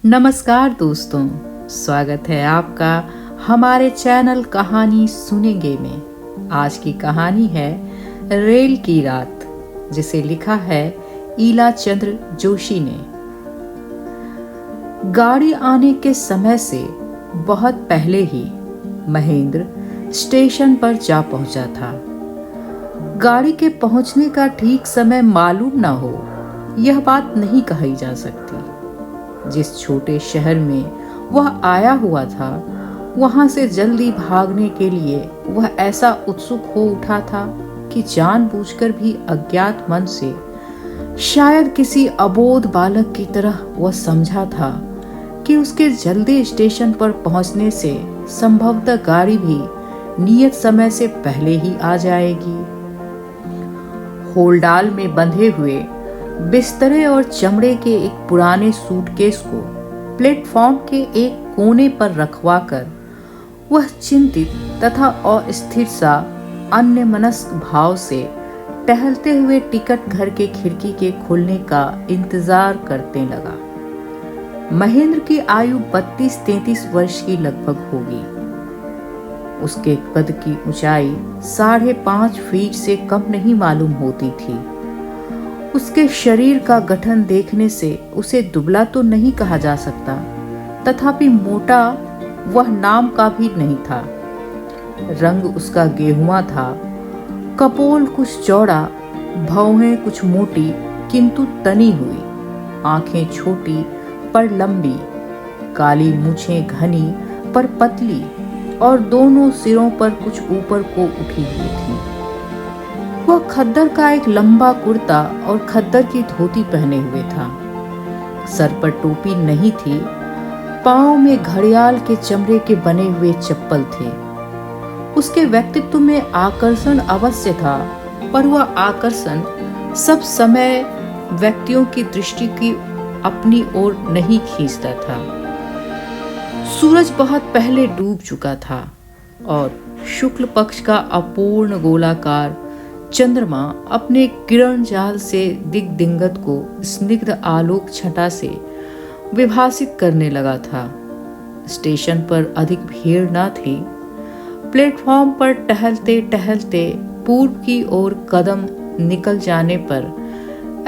नमस्कार दोस्तों, स्वागत है आपका हमारे चैनल कहानी सुनेंगे में। आज की कहानी है रेल की रात, जिसे लिखा है ईला चंद्र जोशी ने। गाड़ी आने के समय से बहुत पहले ही महेंद्र स्टेशन पर जा पहुंचा था। गाड़ी के पहुंचने का ठीक समय मालूम ना हो, यह बात नहीं कही जा सकती। जिस छोटे शहर में वह आया हुआ था, वहां से जल्दी भागने के लिए वह ऐसा उत्सुक हो उठा था कि जानबूझकर भी अज्ञात मन से, शायद किसी अबोध बालक की तरह, वह समझा था कि उसके जल्दी स्टेशन पर पहुंचने से संभवतः गाड़ी भी नियत समय से पहले ही आ जाएगी। होलडाल में बंधे हुए बिस्तरे और चमड़े के एक पुराने सूटकेस को प्लेटफॉर्म के एक कोने पर रखवाकर वह चिंतित तथा अस्थिर सा अन्यमनस्क भाव से टहलते हुए टिकट घर के खिड़की के खुलने का इंतजार करने लगा। महेंद्र की आयु 32-33 वर्ष की लगभग होगी। उसके कद की ऊंचाई 5.5 फीट से कम नहीं मालूम होती थी। उसके शरीर का गठन देखने से उसे दुबला तो नहीं कहा जा सकता, तथापि मोटा वह नाम का भी नहीं था। रंग उसका गेहुआ था, कपोल कुछ चौड़ा, भौहें कुछ मोटी किंतु तनी हुई, आंखें छोटी पर लंबी, काली मूछें घनी पर पतली और दोनों सिरों पर कुछ ऊपर को उठी हुई थी। वह खद्दर का एक लंबा कुर्ता और खद्दर की धोती पहने हुए था। सर पर टोपी नहीं थी, पांव में घड़ियाल के चमड़े के बने हुए चप्पल थे। उसके व्यक्तित्व में आकर्षण अवश्य था, पर वह आकर्षण सब समय व्यक्तियों की दृष्टि की अपनी ओर नहीं खींचता था। सूरज बहुत पहले डूब चुका था और शुक्ल पक्ष का अपूर्ण गोलाकार चंद्रमा अपने किरण जाल से दिग्दिगंत को स्निग्ध आलोक छटा से विभासित करने लगा था। स्टेशन पर अधिक भीड़ न थी। प्लेटफॉर्म पर टहलते टहलते पूर्व की ओर कदम निकल जाने पर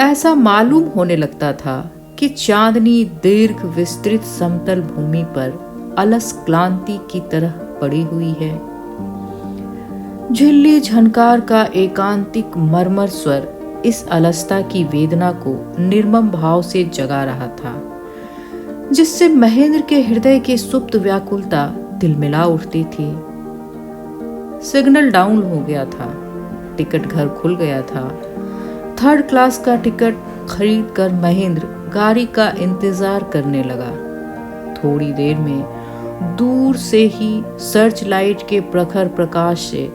ऐसा मालूम होने लगता था कि चांदनी दीर्घ विस्तृत समतल भूमि पर अलस क्लांति की तरह पड़ी हुई है। झिल्ली झनकार का एकांतिक मर्मर स्वर इस अलसता की वेदना को निर्मम भाव से जगा रहा था, जिससे महेंद्र के हृदय की सुप्त व्याकुलता तिलमिला उठती थी। सिग्नल डाउन हो गया था, टिकट घर खुल गया था। 3rd क्लास का टिकट खरीद कर महेंद्र गाड़ी का इंतजार करने लगा। थोड़ी देर में दूर से ही सर्च लाइट के प्रखर प्रकाश से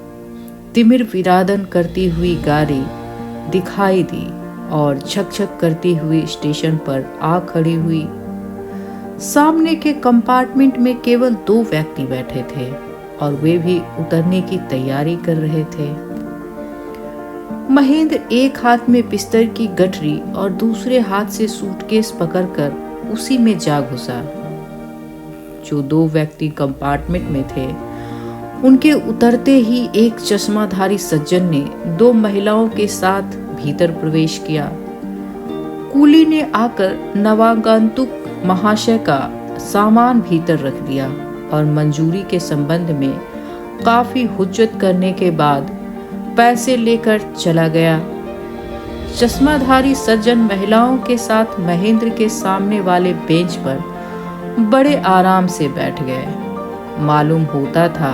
तिमिर विरादन करती हुई गाड़ी दिखाई दी और छक-छक करती हुई स्टेशन पर आ खड़ी हुई। सामने के कंपार्टमेंट में केवल 2 व्यक्ति बैठे थे और वे भी उतरने की तैयारी कर रहे थे। महेंद्र एक हाथ में बिस्तर की गठरी और दूसरे हाथ से सूटकेस पकड़कर उसी में जा घुसा। जो 2 व्यक्ति कंपार्टमेंट में थे, उनके उतरते ही एक चश्माधारी सज्जन ने 2 महिलाओं के साथ भीतर प्रवेश किया। कूली ने आकर नवागंतुक महाशय का सामान भीतर रख दिया और मंजूरी के संबंध में काफी हुज्जत करने के बाद पैसे लेकर चला गया। चश्माधारी सज्जन महिलाओं के साथ महेंद्र के सामने वाले बेंच पर बड़े आराम से बैठ गए। मालूम होता था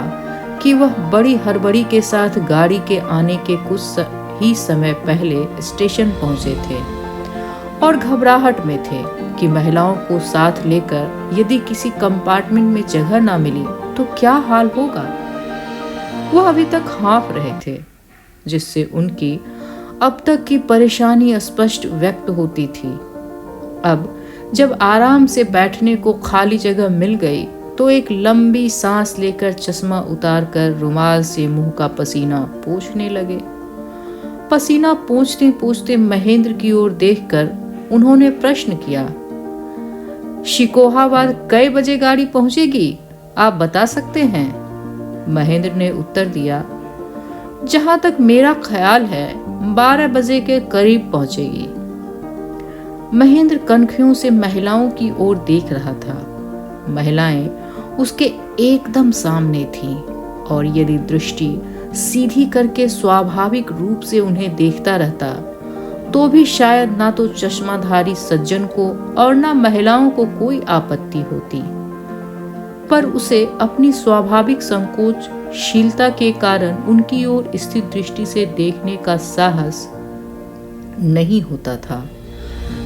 कि वह बड़ी हड़बड़ी के साथ गाड़ी के आने के कुछ ही समय पहले स्टेशन पहुंचे थे और घबराहट में थे कि महिलाओं को साथ लेकर यदि किसी कंपार्टमेंट में जगह ना मिली तो क्या हाल होगा। वह अभी तक हाँफ रहे थे, जिससे उनकी अब तक की परेशानी स्पष्ट व्यक्त होती थी। अब जब आराम से बैठने को खाली जगह मिल गई तो एक लंबी सांस लेकर चश्मा उतारकर रुमाल से मुंह का पसीना पोंछने लगे। पसीना पोंछते पोंछते महेंद्र की ओर देखकर उन्होंने प्रश्न किया, शिकोहाबाद कई बजे गाड़ी पहुंचेगी, आप बता सकते हैं? महेंद्र ने उत्तर दिया, जहां तक मेरा ख्याल है 12 बजे के करीब पहुंचेगी। महेंद्र कनखियों से महिलाओं की ओर देख रहा था। महिलाएं उसके एकदम सामने थीं और यदि दृष्टि सीधी करके स्वाभाविक रूप से उन्हें देखता रहता तो भी शायद ना तो चश्माधारी सज्जन को और ना महिलाओं को कोई आपत्ति होती, पर उसे अपनी स्वाभाविक संकोचशीलता के कारण उनकी ओर स्थिर दृष्टि से देखने का साहस नहीं होता था।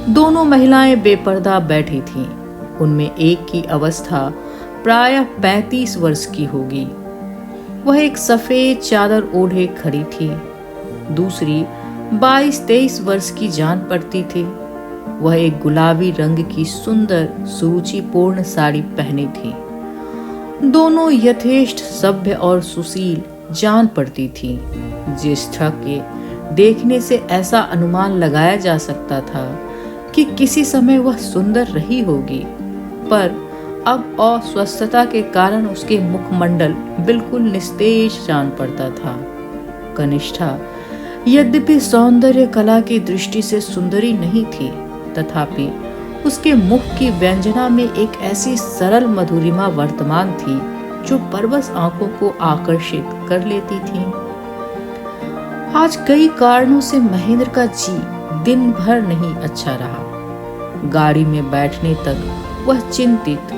दोनों महिलाएं बेपर्दा बैठी थीं। उनमें एक की अवस्था प्रायः 35 वर्ष की होगी। वह एक सफेद चादर ओढ़े खड़ी थी। दूसरी 22-23 वर्ष की जान पड़ती थी। वह एक गुलाबी रंग की सुंदर सुरुचिपूर्ण साड़ी पहनी थी। दोनों यथेष्ट सभ्य और सुशील जान पड़ती थी। ज्येष्ठा के देखने से ऐसा अनुमान लगाया जा सकता था कि किसी समय वह सुंदर रही होगी, पर अब अस्वस्थता के कारण उसके मुखमंडल बिल्कुल निस्तेज जान पड़ता था। कनिष्ठा यद्यपि सौंदर्य कला की दृष्टि से सुंदरी नहीं थी, तथापि उसके मुख की व्यंजना में एक ऐसी सरल मधुरिमा वर्तमान थी जो परवश आंखों को आकर्षित कर लेती थी। आज कई कारणों से महेंद्र का जी दिन भर नहीं अच्छा रहा। गाड़ी में बैठने तक वह चिंतित,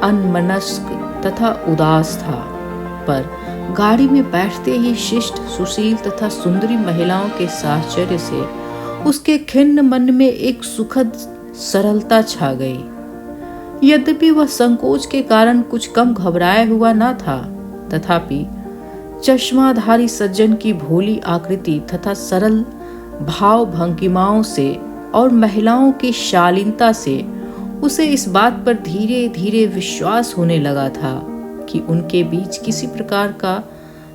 अनमनस्क तथा उदास था, पर गाड़ी में बैठते ही शिष्ट, सुशील तथा सुंदरी महिलाओं के साहचर्य से उसके खिन्न मन में एक सुखद सरलता छा गई। यद्यपि वह संकोच के कारण कुछ कम घबराया हुआ न था, तथापि चश्माधारी सज्जन की भोली आकृति तथा सरल भाव भंगिमाओं से और महिलाओं की शालीनता से उसे इस बात पर धीरे धीरे विश्वास होने लगा था कि उनके बीच किसी प्रकार का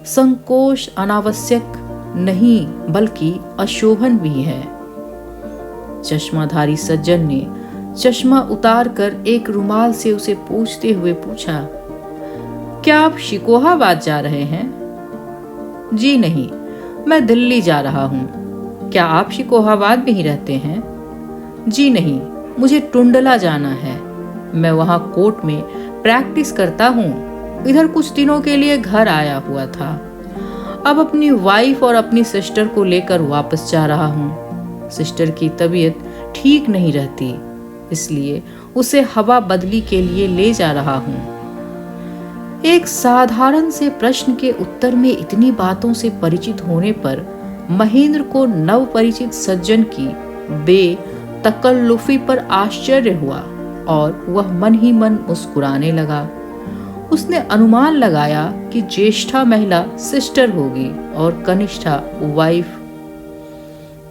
संकोच अनावश्यक नहीं बल्कि अशोभन भी है। चश्माधारी सज्जन ने चश्मा उतार कर एक रुमाल से उसे पोंछते हुए पूछा, क्या आप शिकोहाबाद जा रहे हैं? जी नहीं, मैं दिल्ली जा रहा हूँ। क्या आप शिकोहाबाद में ही रहते हैं? जी नहीं, मुझे टुंडला जाना है। मैं वहाँ कोर्ट में प्रैक्टिस करता हूँ। इधर कुछ दिनों के लिए घर आया हुआ था। अब अपनी वाइफ और अपनी सिस्टर को लेकर वापस जा रहा हूँ। सिस्टर की तबीयत ठीक नहीं रहती, इसलिए उसे हवा बदली के लिए ले जा रहा हूँ। एक साधारण से प्रश्न के उत्तर में इतनी बातों से परिचित होने पर महेंद्र को नव परिचित सज्जन की बेतकल्लुफी पर आश्चर्य हुआ और वह मन ही मन मुस्कुराने लगा। उसने अनुमान लगाया कि ज्येष्ठा महिला सिस्टर होगी और कनिष्ठा वाइफ।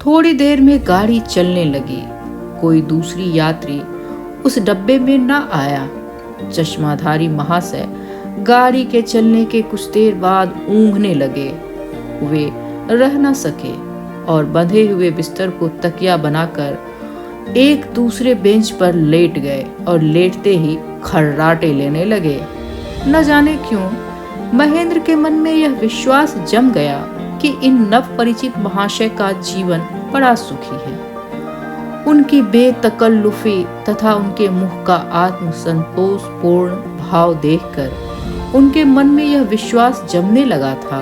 थोड़ी देर में गाड़ी चलने लगी। कोई दूसरी यात्री उस डब्बे में न आया। चश्माधारी महाशय गाड़ी के चलने के कुछ देर बाद ऊँघने लगे। वे रह न सके और बंधे हुए बिस्तर को तकिया बनाकर एक दूसरे बेंच पर लेट गए और लेटते ही खर्राटे लेने लगे। न जाने क्यों महेंद्र के मन में यह विश्वास जम गया कि इन नव परिचित महाशय का जीवन बड़ा सुखी है। उनकी बेतकल्लुफी तथा उनके मुख का आत्मसंतोषपूर्ण भाव देखकर उनके मन में यह विश्वास जमने लगा था,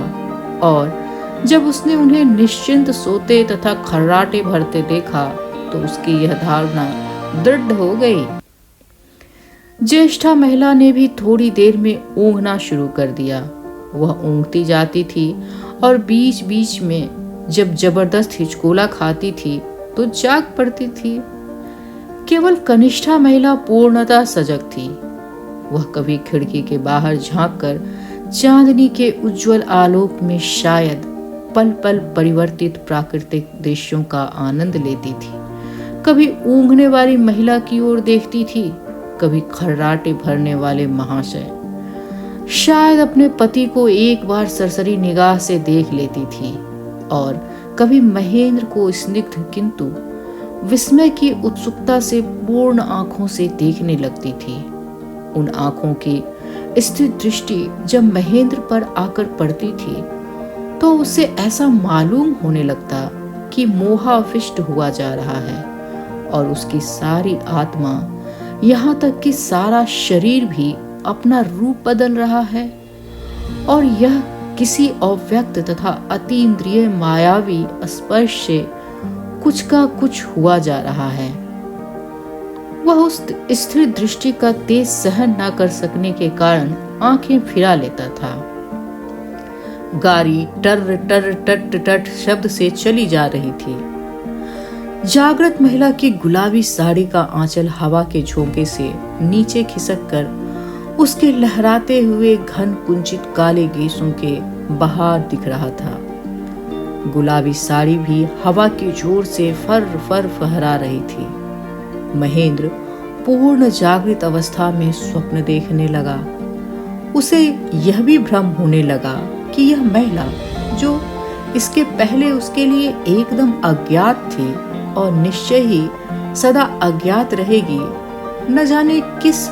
और जब उसने उन्हें निश्चिंत सोते तथा खर्राटे भरते देखा तो उसकी यह धारणा दृढ़ हो गई। ज्येष्ठा महिला ने भी थोड़ी देर में ऊँघना शुरू कर दिया। वह ऊँघती जाती थी और बीच बीच में जब जबरदस्त हिचकोला खाती थी तो जाग पड़ती थी। केवल कनिष्ठा महिला पूर्णतः सजग थी। वह कभी खिड़की के बाहर झांककर चांदनी के उज्जवल आलोक में शायद पल पल परिवर्तित प्राकृतिक दृश्यों का आनंद लेती थी। कभी ऊँघने वाली महिला की ओर देखती थी, कभी खर्राटे भरने वाले महाशय। शायद अपने पति को एक बार सरसरी निगाह से देख लेती थी और कभी महेंद्र को स्निग्ध किंतु विस्मय की उत्सुकता से पूर्ण आंखों से देखने लगती थी। उन आंखों की स्थिर दृष्टि जब महेंद्र पर आकर पड़ती थी तो उसे ऐसा मालूम होने लगता कि मोहाविष्ट हुआ जा रहा है और उसकी सारी आत्मा, यहाँ तक कि सारा शरीर भी अपना रूप बदल रहा है और यह किसी अव्यक्त तथा अतीन्द्रिय मायावी स्पर्श से कुछ का कुछ हुआ जा रहा है। वह उस स्थिर दृष्टि का तेज सहन न कर सकने के कारण आंखें फिरा लेता था। गाड़ी टर टर टट टट शब्द से चली जा रही थी। जागृत महिला की गुलाबी साड़ी का आंचल हवा के झोंके से नीचे खिसक कर उसके लहराते हुए घन कुंचित काले केसों के बाहर दिख रहा था। गुलाबी साड़ी भी हवा के जोर से फर फर फहरा रही थी। महेंद्र पूर्ण जागृत अवस्था में स्वप्न देखने लगा। उसे यह भी भ्रम होने लगा कि यह महिला, जो इसके पहले उसके लिए एकदम अज्ञात थी और निश्चय ही सदा अज्ञात रहेगी, न जाने किस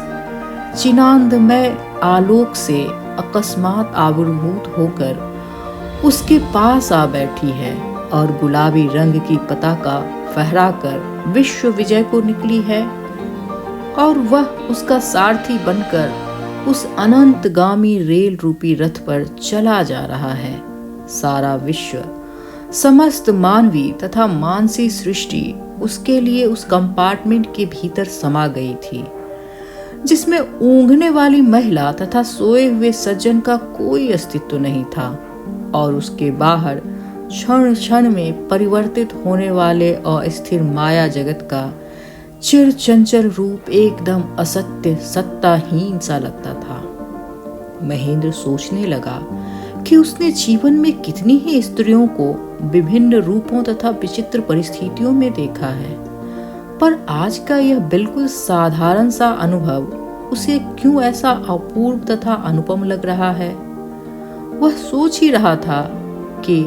चिनांदमय आलोक से अकस्मात आविर्भूत होकर उसके पास आ बैठी है और गुलाबी रंग की पताका फहराकर विश्व विजय को निकली है और वह उसका सारथी बनकर उस अनंतगामी रेल रूपी रथ पर चला जा रहा है। सारा विश्व, समस्त मानवी तथा मानसी सृष्टि उसके लिए उस कंपार्टमेंट के भीतर समा गई थी, जिसमें ऊँघने वाली महिला तथा सोए हुए सज्जन का कोई अस्तित्व नहीं था और उसके बाहर क्षण क्षण में परिवर्तित होने और अस्थिर माया जगत का चिर चंचल रूप एकदम असत्य सत्ताहीन सा लगता था। महेंद्र सोचने लगा कि उसने जीवन में कितनी ही स्त्रियों को विभिन्न रूपों तथा विचित्र परिस्थितियों में देखा है, पर आज का यह बिल्कुल साधारण सा अनुभव उसे क्यों ऐसा अपूर्व तथा अनुपम लग रहा है। वह सोच ही रहा था कि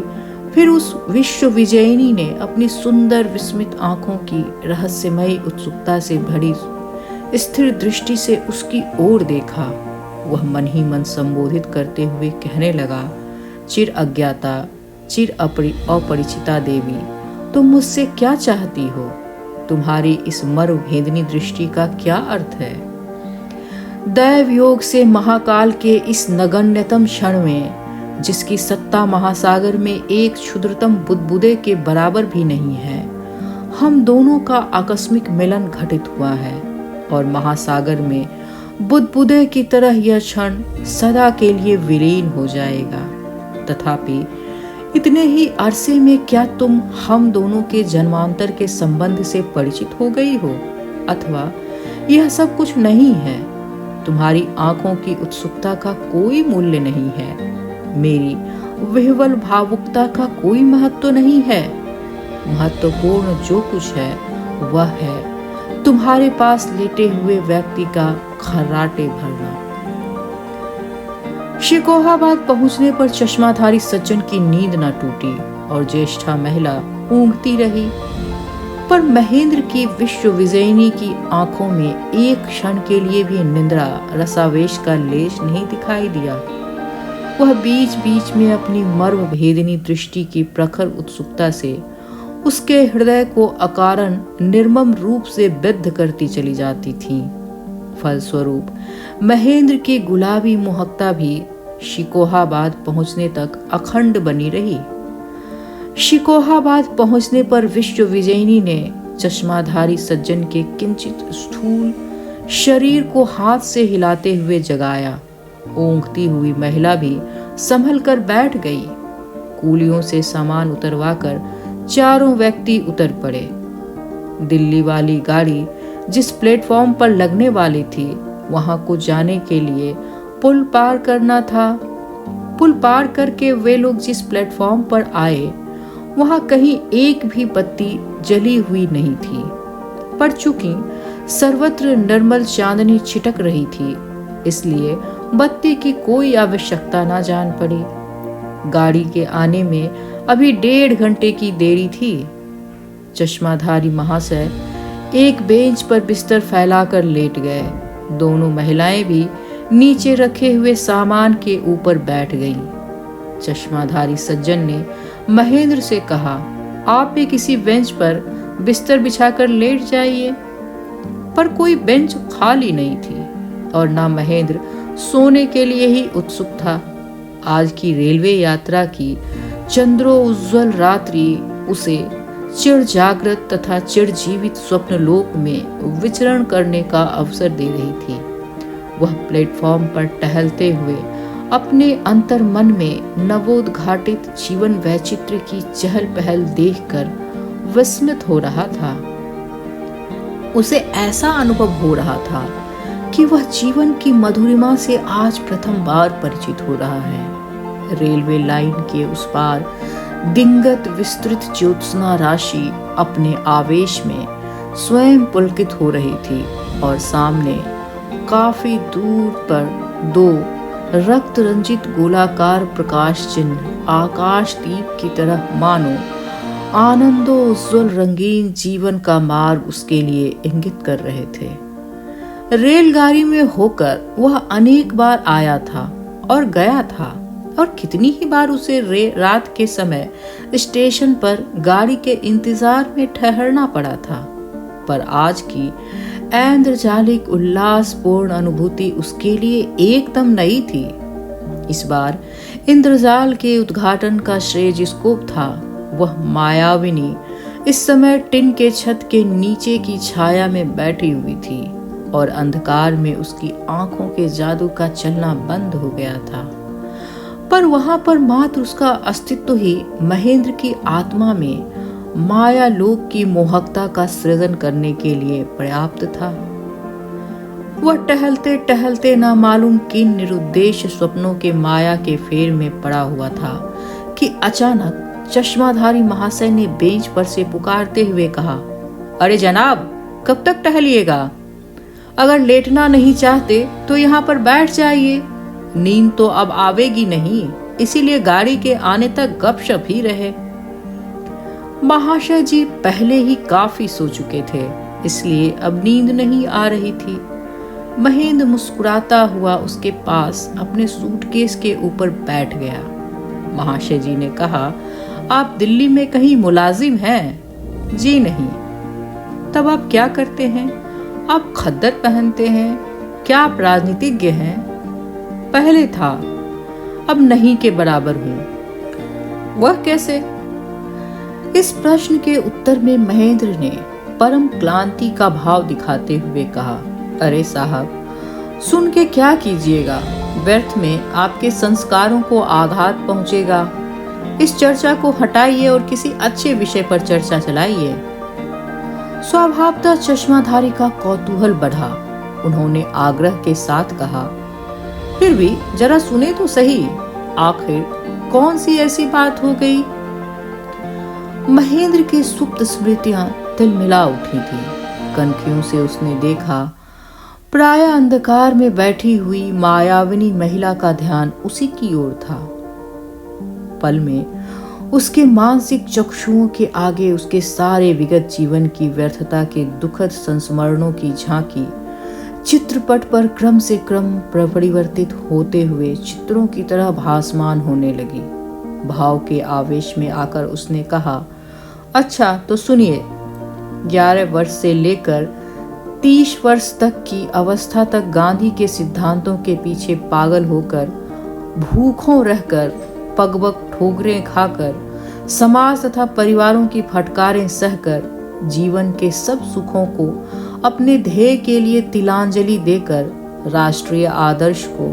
फिर उस विश्व विजयिनी ने अपनी सुंदर विस्मित आंखों की रहस्यमयी उत्सुकता से भरी स्थिर दृष्टि से उसकी ओर देखा। वह मन ही मन संबोधित करते हुए कहने लगा, चिर अज्ञाता, चिर अपरिचिता देवी, तुम मुझसे क्या चाहती हो? तुम्हारी इस मर्म भेदनी दृष्टि का क्या अर्थ है? दैव योग से महाकाल के इस नगण्यतम क्षण में, जिसकी सत्ता महासागर में एक क्षुद्रतम बुदबुदे के बराबर भी नहीं है, हम दोनों का आकस्मिक मिलन घटित हुआ है और महासागर में बुदबुदे की तरह यह क्षण सदा के लिए विलीन हो जाएगा। तथापि इतने ही अरसे में क्या तुम हम दोनों के जन्मांतर के संबंध से परिचित हो गई हो, अथवा यह सब कुछ नहीं है? तुम्हारी आंखों की उत्सुकता का कोई मूल्य नहीं है, मेरी विह्वल भावुकता का कोई महत्व नहीं है। महत्वपूर्ण जो कुछ है वह है तुम्हारे पास लेटे हुए व्यक्ति का खर्राटे भरना। शिकोहाबाद पहुंचने पर चश्माधारी सज्जन की नींद न टूटी और ज्येष्ठा महिला ऊँघती रही, पर महेंद्र की विश्व विजयिनी की आंखों में एक क्षण के लिए भी निंद्रा रसावेश का लेश नहीं दिखाई दिया। वह बीच बीच में अपनी मर्म भेदनी दृष्टि की प्रखर उत्सुकता से उसके हृदय को अकारण निर्मम रूप से बद्ध करती चली जाती थी। फलस्वरूप महेंद्र की गुलाबी मोहकता भी शिकोहाबाद पहुंचने तक अखंड बनी रही। शिकोहाबाद पहुंचने पर विश्व विजयिनी ने चश्माधारी सज्जन के किंचित स्थूल शरीर को हाथ से हिलाते हुए जगाया। ऊँघती हुई महिला भी संभल कर बैठ गई। कूलियों से सामान उतरवाकर चारों व्यक्ति उतर पड़े। दिल्ली वाली गाड़ी जिस प्लेटफॉर्म पर लगने वाली थी, वहां को जाने के लिए पुल पार करना था। पुल पार करके वे लोग जिस प्लेटफॉर्म पर आए, वहां कहीं एक भी बत्ती जली हुई नहीं थी, पर चूंकि सर्वत्र निर्मल चांदनी छिटक रही थी, इसलिए बत्ती की कोई आवश्यकता न जान पड़ी। गाड़ी के आने में अभी 1.5 घंटे की देरी थी। चश्माधारी महाशय एक बेंच पर बिस्तर फैलाकर लेट गए। दोनों महिलाएं भी नीचे रखे हुए सामान के ऊपर बैठ गईं। चश्माधारी सज्जन ने महेंद्र से कहा, आप भी किसी बेंच पर बिस्तर बिछाकर लेट जाइए। पर कोई बेंच खाली नहीं थी और ना महेंद्र सोने के लिए ही उत्सुक था। आज की रेलवे यात्रा की चंद्रोज्ज्वल रात्रि उसे चिर जागृत तथा चिर जीवित स्वप्न लोक में विचरण करने का अवसर दे रही थी। वह प्लेटफॉर्म पर टहलते हुए अपने अंतर मन में नवोद्घाटित जीवन वैचित्र्य की चहल पहल देखकर विस्मित हो रहा था। उसे ऐसा अनुभव हो रहा था कि वह जीवन की मधुरिमा से आज प्रथम बार परिचित हो रहा है। रेलवे लाइन के उस पार दिंगत विस्तृत ज्योत्सना राशि अपने आवेश में स्वयं पुलकित हो रही थी और सामने काफी दूर पर दो रक्त रंजित गोलाकार प्रकाश चिन्ह आकाश दीप की तरह मानो आनंदोज्ज्वल रंगीन जीवन का मार्ग उसके लिए इंगित कर रहे थे। रेलगाड़ी में होकर वह अनेक बार आया था और गया था और कितनी ही बार उसे रात के समय स्टेशन पर गाड़ी के इंतजार में ठहरना पड़ा था। पर आज की ऐन्द्रजालिक उल्लासपूर्ण अनुभूति उसके लिए एकदम नई थी। इस बार इंद्रजाल के उद्घाटन का श्रेय जिसको था, वह मायाविनी इस समय टिन के छत के नीचे की छाया में बैठी हुई थी और अंधकार में उसकी आंखों के जादू का चलना बंद हो गया था। पर वहां पर मात्र उसका अस्तित्व ही महेंद्र की आत्मा में माया लोक की मोहकता का सृजन करने के लिए पर्याप्त था। वह टहलते टहलते ना मालूम किन निरुद्देश्य स्वप्नों के माया के फेर में पड़ा हुआ था कि अचानक चश्माधारी महाशय ने बेंच पर से पुकारते हुए कहा, अरे जनाब, कब तक टहलिएगा? अगर लेटना नहीं चाहते तो यहाँ पर बैठ जाइए। नींद तो अब आवेगी नहीं, इसीलिए गाड़ी के आने तक गपशप ही रहे। महाशय जी पहले ही काफी सो चुके थे, इसलिए अब नींद नहीं आ रही थी। महेंद्र मुस्कुराता हुआ उसके पास अपने सूटकेस के ऊपर बैठ गया। महाशय जी ने कहा, आप दिल्ली में कहीं मुलाजिम हैं? जी नहीं। तब आप क्या करते हैं? आप खद्दर पहनते हैं? क्या आप राजनीतिज्ञ हैं? पहले था, अब नहीं के बराबर हूं। वह कैसे? इस प्रश्न के उत्तर में महेंद्र ने परम क्लांति का भाव दिखाते हुए कहा, अरे साहब, सुन के क्या कीजिएगा? व्यर्थ में आपके संस्कारों को आघात पहुंचेगा। इस चर्चा को हटाइए और किसी अच्छे विषय पर चर्चा चलाइए। स्वभावतः चश्माधारी का कौतूहल बढ़ा। उन्होंने आग्रह के साथ कहा, फिर भी जरा सुने तो सही, आखिर कौन सी ऐसी बात हो गई? महेंद्र की सुप्त स्मृतियां तिलमिला उठी थी। कनखियों से उसने देखा, प्राय अंधकार में बैठी हुई मायाविनी महिला का ध्यान उसी की ओर था। पल में उसके मानसिक चक्षुओं के आगे उसके सारे विगत जीवन की व्यर्थता के दुखद संस्मरणों की झांकी चित्रपट पर क्रम से क्रम परिवर्तित होते हुए चित्रों की तरह भासमान होने लगी। भाव के आवेश में आकर उसने कहा, अच्छा तो सुनिए, 11 वर्ष से लेकर 30 वर्ष तक की अवस्था तक गांधी के सिद्धांतों के पीछे पागल होकर, भूखों रहकर, पगबग ठोकरें खाकर, समाज तथा परिवारों की फटकारें सहकर, जीवन के सब सुखों को अपने ध्येय के लिए तिलांजलि देकर, राष्ट्रीय आदर्श को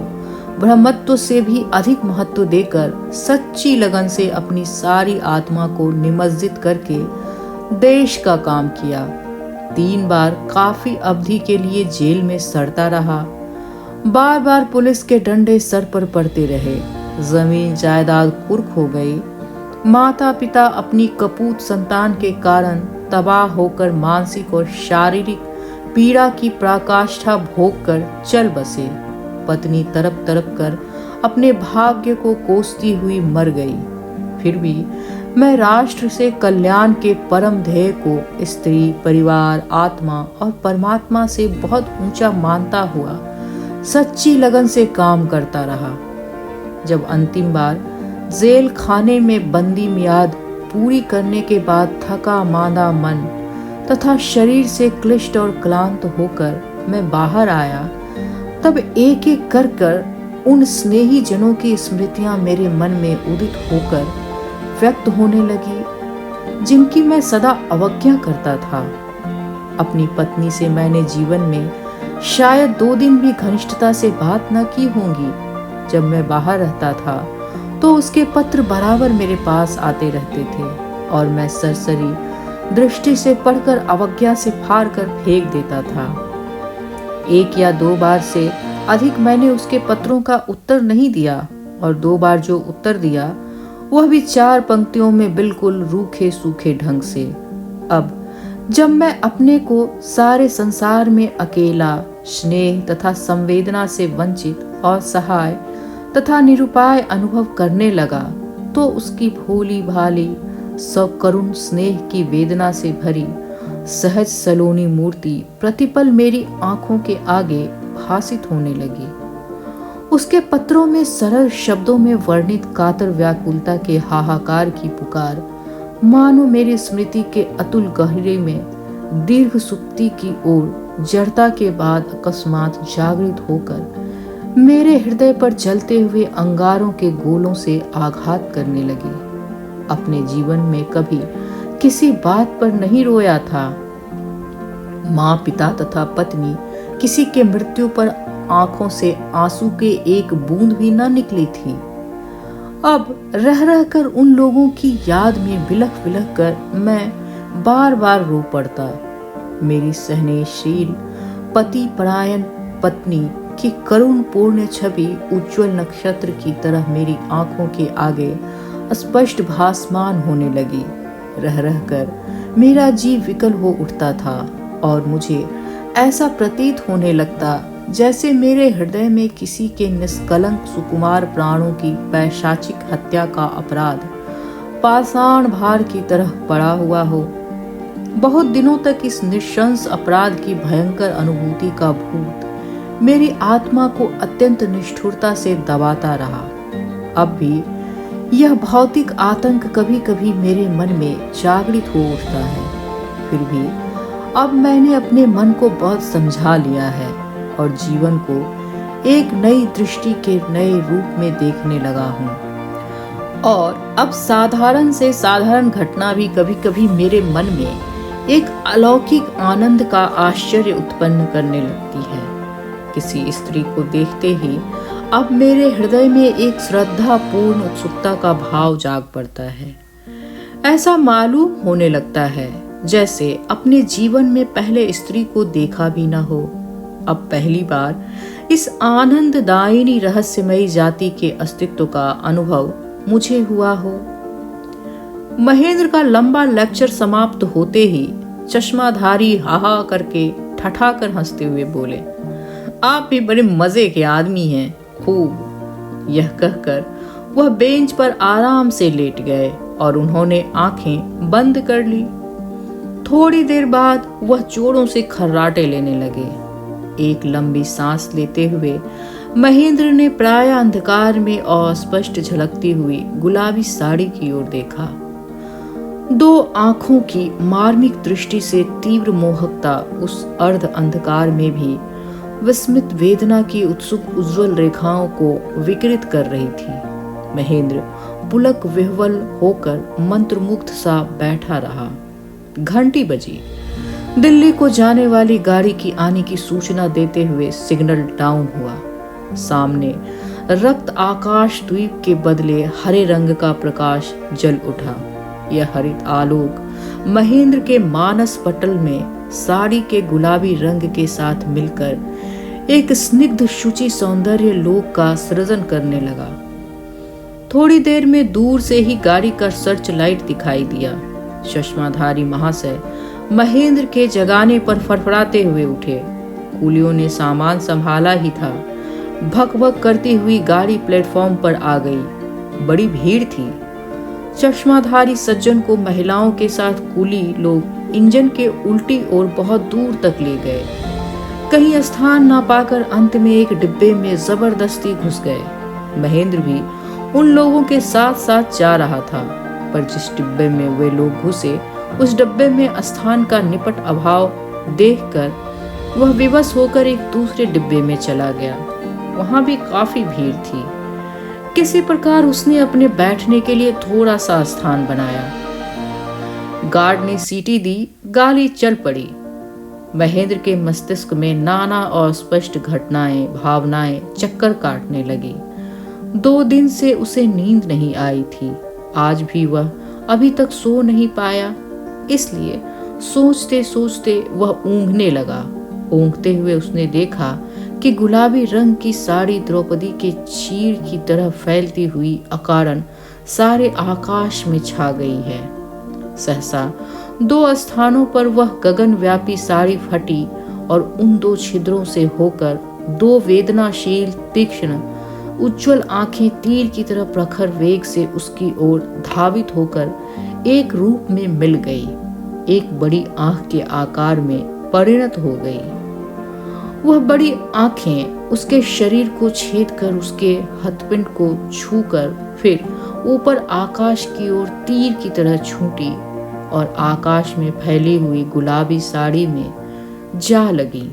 ब्रह्मत्व से भी अधिक महत्व देकर, सच्ची लगन से अपनी सारी आत्मा को निमज्जित करके देश का काम किया। 3 बार काफी अवधि के लिए जेल में सड़ता रहा। बार बार पुलिस के डंडे सर पर पड़ते रहे। जमीन जायदाद कुर्क हो गई। माता पिता अपनी कपूत संतान के कारण तबाह होकर मानसिक और शारीरिक पीड़ा की पराकाष्ठा भोग कर चल बसे। पत्नी तड़प तड़प कर अपने भाग्य को कोसती हुई मर गई। फिर भी मैं राष्ट्र से कल्याण के परम ध्येय को स्त्री, परिवार, आत्मा और परमात्मा से बहुत ऊंचा मानता हुआ सच्ची लगन से काम करता रहा। जब अंतिम बार जेल खाने में बंदी मियाद पूरी करने के बाद थका मांदा मन तथा शरीर से क्लिष्ट और क्लांत होकर मैं बाहर आया, तब एक एक कर उन स्नेही जनों की स्मृतियां मेरे मन में उदित होकर व्यक्त होने लगी, जिनकी मैं सदा अवज्ञा करता था। अपनी पत्नी से मैंने जीवन में शायद 2 दिन भी घनिष्ठता से बात न की होंगी। जब मैं बाहर रहता था तो उसके पत्र बराबर मेरे पास आते रहते थे और मैं सरसरी दृष्टि से पढ़कर अवज्ञा से फाड़ कर फेंक देता था। 1 या 2 बार से अधिक मैंने उसके पत्रों का उत्तर नहीं दिया और 2 बार जो उत्तर दिया वह भी 4 पंक्तियों में बिल्कुल रूखे सूखे ढंग से। अब जब मैं अपने को सारे संसार में अकेला, स्नेह तथा संवेदना से वंचित और सहाय तथा निरुपाय अनुभव करने लगा, तो उसकी भोली भाली सकरुण स्नेह की वेदना से भरी सहज सलोनी मूर्ति प्रतिपल मेरी आंखों के आगे भासित होने लगी। उसके पत्रों में सरल शब्दों में वर्णित कातर व्याकुलता के हाहाकार की पुकार मानो मेरी स्मृति के अतुल गहरे में दीर्घ सुप्ति की ओर जड़ता के बाद अकस्मात जागृत होकर मेरे हृदय पर जलते हुए अंगारों के गोलों से आघात करने लगी। अपने जीवन में कभी किसी बात पर नहीं रोया था। माँ, पिता तथा पत्नी किसी के मृत्यु पर आंखों से आंसू के एक बूंद भी न निकली थी। अब रह रह कर उन लोगों की याद में बिलख बिलख कर मैं बार बार रो पड़ता। मेरी सहनशील पति परायण पत्नी की करुण पूर्ण छवि उज्जवल नक्षत्र की तरह मेरी आंखों के आगे स्पष्ट भासमान होने लगी। रह रह कर मेरा जीव विकल हो उठता था और मुझे ऐसा प्रतीत होने लगता जैसे मेरे हृदय में किसी के निष्कलंक सुकुमार प्राणों की पैशाचिक हत्या का अपराध पाषाण भार की तरह पड़ा हुआ हो। बहुत दिनों तक इस निशंस अपराध की भयंकर अनुभूति का भूत मेरी आत्मा को अत्यंत निष्ठुरता से दबाता रहा। अब भी यह भौतिक आतंक कभी कभी मेरे मन में जागृत हो उठता है। फिर भी अब मैंने अपने मन को बहुत समझा लिया है और जीवन को एक नई दृष्टि के नए रूप में देखने लगा हूँ। और अब साधारण से साधारण घटना भी कभी कभी मेरे मन में एक अलौकिक आनंद का आश्चर्य उत्पन्न करने लगती है। किसी स्त्री को देखते ही अब मेरे हृदय में एक श्रद्धा पूर्ण उत्सुकता का भाव जाग पड़ता है। ऐसा मालूम होने लगता है जैसे अपने जीवन में पहले स्त्री को देखा भी न हो। अब पहली बार इस आनंददायिनी रहस्यमयी जाति के अस्तित्व का अनुभव मुझे हुआ हो। महेंद्र का लंबा लेक्चर समाप्त होते ही चश्माधारी हाहा करके ठठाकर हंसते हुए बोले, आप भी बड़े मजे के आदमी हैं, खूब। यह कहकर वह बेंच पर आराम से लेट गए और उन्होंने आंखें बंद कर ली। थोड़ी देर बाद वह जोरों से खर्राटे लेने लगे। एक लंबी सांस लेते हुए महेंद्र ने प्राय अंधकार में अस्पष्ट झलकती हुई गुलाबी साड़ी की ओर देखा। 2 आंखों की मार्मिक दृष्टि से तीव्र मोहकता उस अर्ध अंधकार में भी विस्मित वेदना की उत्सुक उज्जवल रेखाओं को विकृत कर रही थी। महेंद्र पुलक विह्वल होकर मंत्रमुग्ध सा बैठा रहा। घंटी बजी। दिल्ली को जाने वाली गाड़ी की आने की सूचना देते हुए सिग्नल डाउन हुआ। सामने रक्त आकाश द्वीप के बदले हरे रंग का प्रकाश जल उठा। यह हरित आलोक महेंद्र के मानस पटल में साड़ी के गुलाबी रंग के साथ मिलकर एक स्निग्ध शुचि सौंदर्य लोक का सृजन करने लगा। थोड़ी देर में दूर से ही गाड़ी का सर्च लाइट दिखाई दिया। चश्माधारी महाशय महेंद्र के जगाने पर फड़फड़ाते हुए उठे। कूलियों ने सामान संभाला ही था। भक भक करती हुई गाड़ी प्लेटफॉर्म पर आ गई। बड़ी भीड़ थी। चश्माधारी सज्जन को महिलाओं के साथ कुली लोग इंजन के उल्टी ओर बहुत दूर तक ले गए। कहीं स्थान ना पाकर अंत में एक डिब्बे में जबरदस्ती घुस गए। महेंद्र भी उन लोगों के साथ साथ जा रहा था, पर जिस डिब्बे में वे लोग घुसे उस डिब्बे में स्थान का निपट अभाव देखकर वह विवश होकर एक दूसरे डिब्बे में चला गया। वहां भी काफी भीड़ थी। किसी प्रकार उसने अपने बैठने के लिए थोड़ा सा स्थान बनाया। गार्ड ने सीटी दी, गाड़ी चल पड़ी। महेंद्र के मस्तिष्क में नाना अस्पष्ट घटनाएं, भावनाएं चक्कर काटने लगी। 2 दिन से उसे नींद नहीं आई थी। आज भी वह अभी तक सो नहीं पाया, इसलिए सोचते सोचते वह ऊँघने लगा। ऊँघते हुए उसने देखा कि गुलाबी रंग की साड़ी द्रौपदी के चीर की तरह फैलती हुई अकारण सारे आकाश में छा गई है। सहसा 2 स्थानों पर वह गगनव्यापी साड़ी फटी और उन 2 छिद्रों से होकर 2 वेदनाशील तीक्ष्ण उज्ज्वल आंखें तीर की तरह प्रखर वेग से उसकी ओर धावित होकर एक रूप में मिल गई। एक बड़ी आंख के आकार में परिणत हो गई। वह बड़ी आंखें उसके शरीर को छेद कर उसके हथपिंड को छूकर फिर ऊपर आकाश की ओर तीर की तरह छूटी और आकाश में फैली हुई गुलाबी साड़ी में जा लगी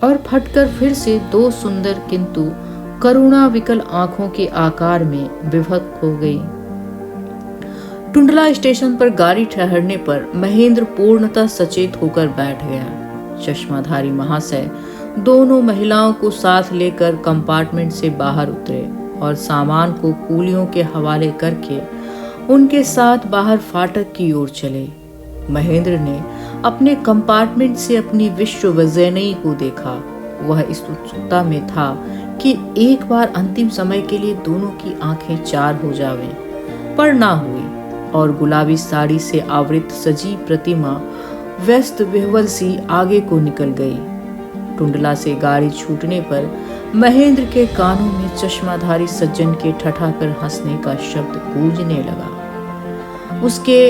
और फटकर फिर से 2 सुंदर किंतु करुणा विकल आंखों के आकार में विभक्त हो गई। टुंडला स्टेशन पर गाड़ी ठहरने पर महेंद्र पूर्णतः सचेत होकर बैठ गया। चश्माधारी महाशय दोनों महिलाओं को साथ लेकर कंपार्टमेंट से बाहर उतरे और सामान को कूलियों के हवाले करके उनके साथ बाहर फाटक की ओर चले। महेंद्र ने अपने कंपार्टमेंट से अपनी विश्ववजनयी को देखा। वह इस उत्सुकता में था कि एक बार अंतिम समय के लिए दोनों की आंखें चार हो जावें, पर ना हुई और गुलाबी साड़ी से आवृत सजीव प्रतिमा व्यस्त विह्वल सी आगे को निकल गई। टुंडला से गाड़ी छूटने पर महेंद्र के कानों में चश्माधारी सज्जन के ठठाकर हंसने का शब्द गूंजने लगा। उसके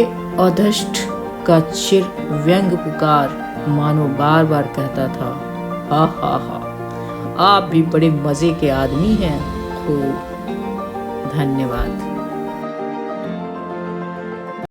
अधष्ट का चिर व्यंग पुकार मानो बार बार कहता था, हा हा हा, आप भी बड़े मजे के आदमी हैं। खूब धन्यवाद।